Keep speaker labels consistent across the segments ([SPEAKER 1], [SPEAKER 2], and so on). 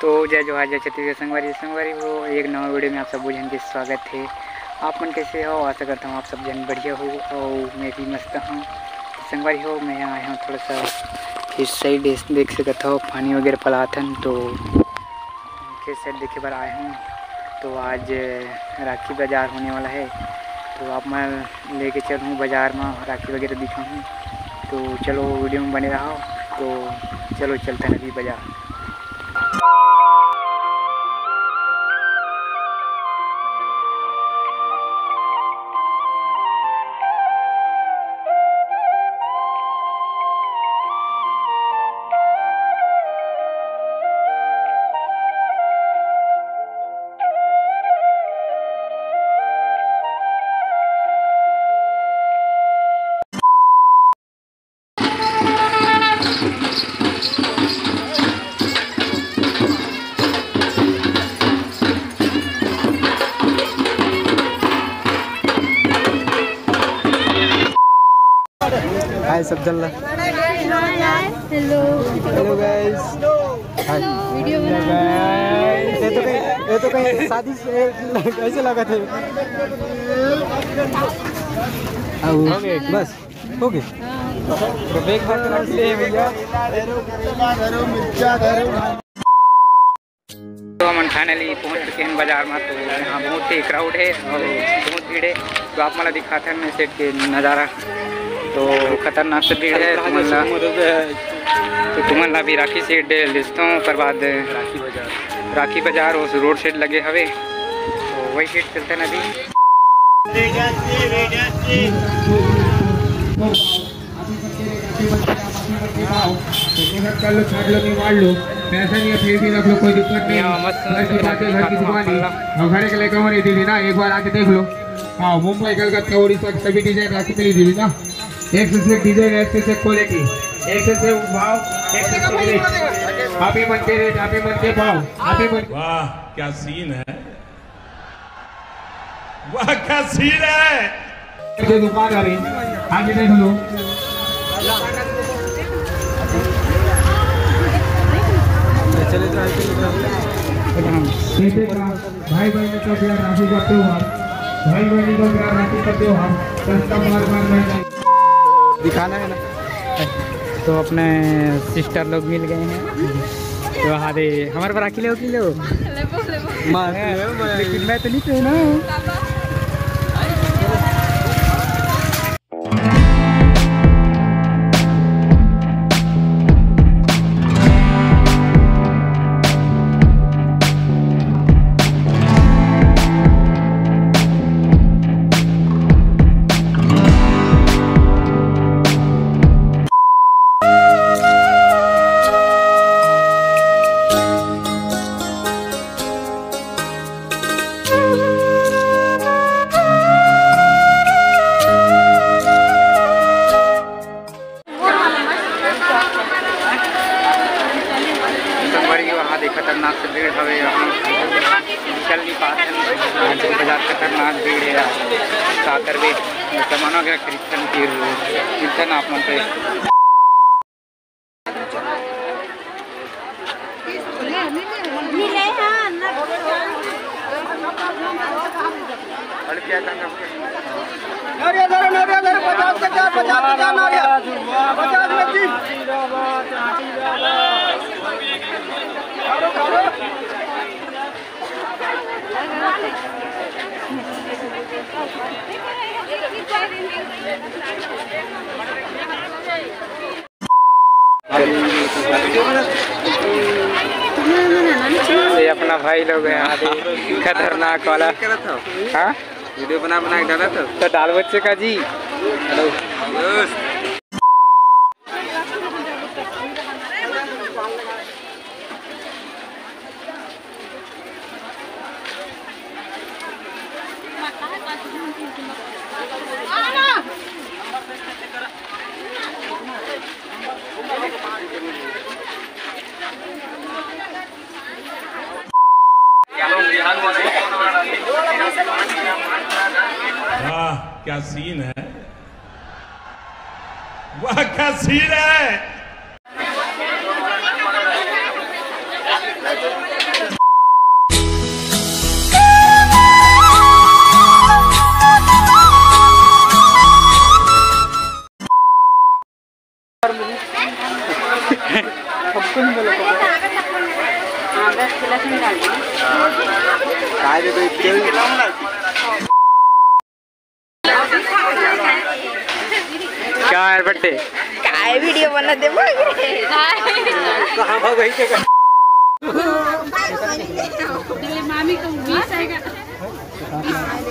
[SPEAKER 1] तो जय जोहार जय छत्तीसगढ़ संगवारी वो एक नवा वीडियो में आप सब जन के स्वागत है। आप मन कैसे हो? आशा करता हूँ आप सब जन बढ़िया हो और मैं भी मस्त हूँ। संगवारी हो मैं आया हूँ थोड़ा सा इस साइड देख सकता हो पानी वगैरह पलाथन, तो खेत साइड देखे बार आया हूँ। तो आज राखी बाज़ार होने वाला है, तो आप मैं लेके चलूँ बाज़ार में राखी वगैरह दिखाऊँ। तो चलो वीडियो में बने रहो। तो चलो चलते हैं अभी बाज़ार। हाय सब जल हेलो हेलो गाइस,
[SPEAKER 2] वीडियो बना
[SPEAKER 1] ये तो कहीं शादी से ऐसे लगा थे। बस हो गए तो बैग बात ले भैया। तो हम फाइनली पहुंच चुके हैं बाजार में। तो यहाँ बहुत ही क्राउड है और बहुत भीड़ है। तो आप मला दिखाते हैं सेट के नज़ारा। तो खतरनाक से भीड़ है। तो तुम्हारा भी राखी सेट लिखता हूँ पर बाद राखी बाजार उस रोड सेट लगे हवे, तो वही सेट चलते ना अभी।
[SPEAKER 3] कर लो, छाट लो, नहीं मार लो, पैसा नहीं है फिर भी रख लो, कोई दिक्कत नहीं। घर की बात है, घर की दुकानी और घर के लेकर नहीं दी ना, एक बार आके देख लो। हाँ, मुंबई कलकत्ता उड़ीसा की सभी डिजाइन राखी मिली दी ना। एक से डिजाइन, एक से क्वालिटी, एक से भाव, एक से रेट। आप ही मन के रेट, आप ही मन के भाव, आप ही मन।
[SPEAKER 4] वाह क्या सीन है, वाह क्या सीन है।
[SPEAKER 3] दुकान आ रही, आगे देख लो।
[SPEAKER 1] चले तो
[SPEAKER 3] भाई बहनों का प्यार राखी का त्योहार, भाई बहनों का प्यार राखी का त्योहार, सस्ता मार
[SPEAKER 1] दिखाना है ना। तो अपने सिस्टर लोग मिल गए हैं। तो हारे हमारे पर राखी ले कि लो लेकिन मैं तो नहीं पहना हूँ। खतरनाक से भीड़ हवे, यहाँ चल नहीं पाते। बाजार खतरनाक भीड़ है। क्या करवे सामान वगैरह खरीदन आप मन पे। ये अपना भाई लोग हैं आदि खतरनाक वाला। हाँ वीडियो बना के डाला तो डाल बच्चे का जी। हेलो
[SPEAKER 4] वाह क्या सीन है, वाह क्या सीन है।
[SPEAKER 1] क्या यार बट्टे
[SPEAKER 2] काय वीडियो बना दे कहाँ भाग गई के मामी को 20 आएगा।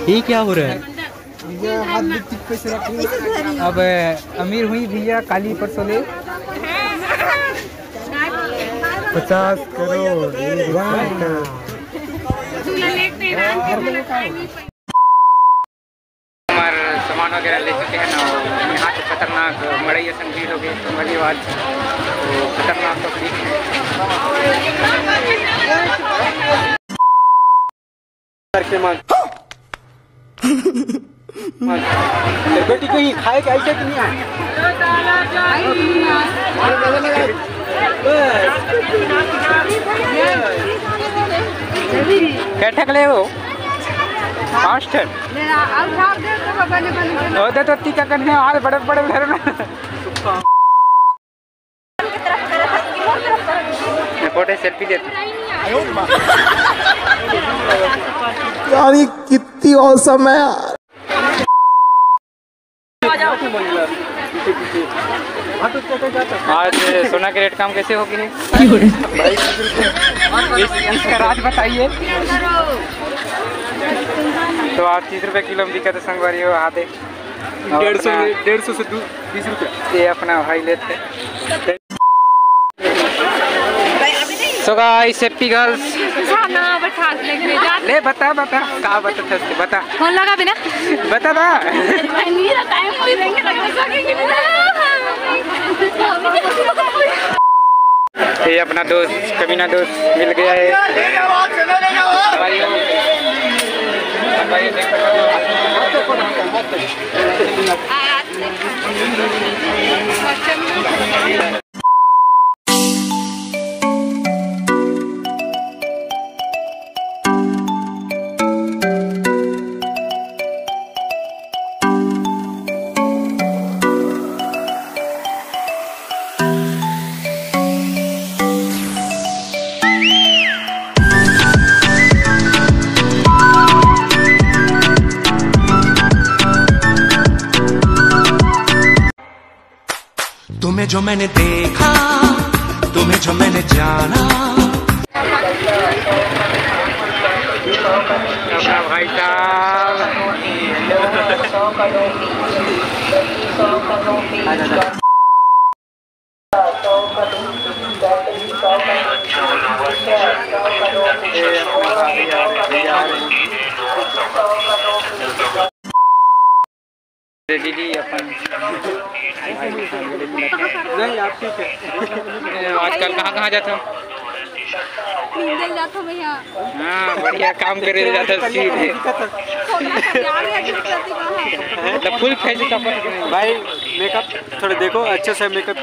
[SPEAKER 1] ये क्या हो रहा है? अब अमीर हुई भैया काली परसोले 50 करोड़ हमारे सामान वगैरह ले चुके हैं ना। यहाँ से खतरनाक मड़ई भीड़ हो गई वाली बात तो खतरनाक तो
[SPEAKER 5] बेटी को ही खाए के ऐसे कि नहीं
[SPEAKER 1] कैठक ले वो मास्टर तो टीका करने हाल बड़े बड़े घर में फोटो सेल्फी देते
[SPEAKER 5] यार ये कितनी औसम है यार।
[SPEAKER 1] आज सोना के रेट काम कैसे होगी है इसका राज बताइए। तो आज 30 रुपये किलो में बिका तो संगवारी हो आधे
[SPEAKER 5] 150 से 20 रुपये
[SPEAKER 1] ये अपना भाई लेते। सो गाइस हैप्पी गर्ल्स ले बता बता का बता बता
[SPEAKER 2] फोन लगा बिना
[SPEAKER 1] बता बा ये अपना दोस्त कमीना दोस्त मिल गया है।
[SPEAKER 6] तुम्हें जो मैंने देखा, तुम्हें जो मैंने जाना।
[SPEAKER 1] भाई साहब दीदी अपन
[SPEAKER 5] नहीं आप ठीक है।
[SPEAKER 1] आजकल कहाँ जाते हो?
[SPEAKER 2] जाता भैया
[SPEAKER 1] हाँ बढ़िया काम करे जाता सीधे तो फुल फेस का
[SPEAKER 5] भाई मेकअप थोड़ा देखो अच्छे से मेकअप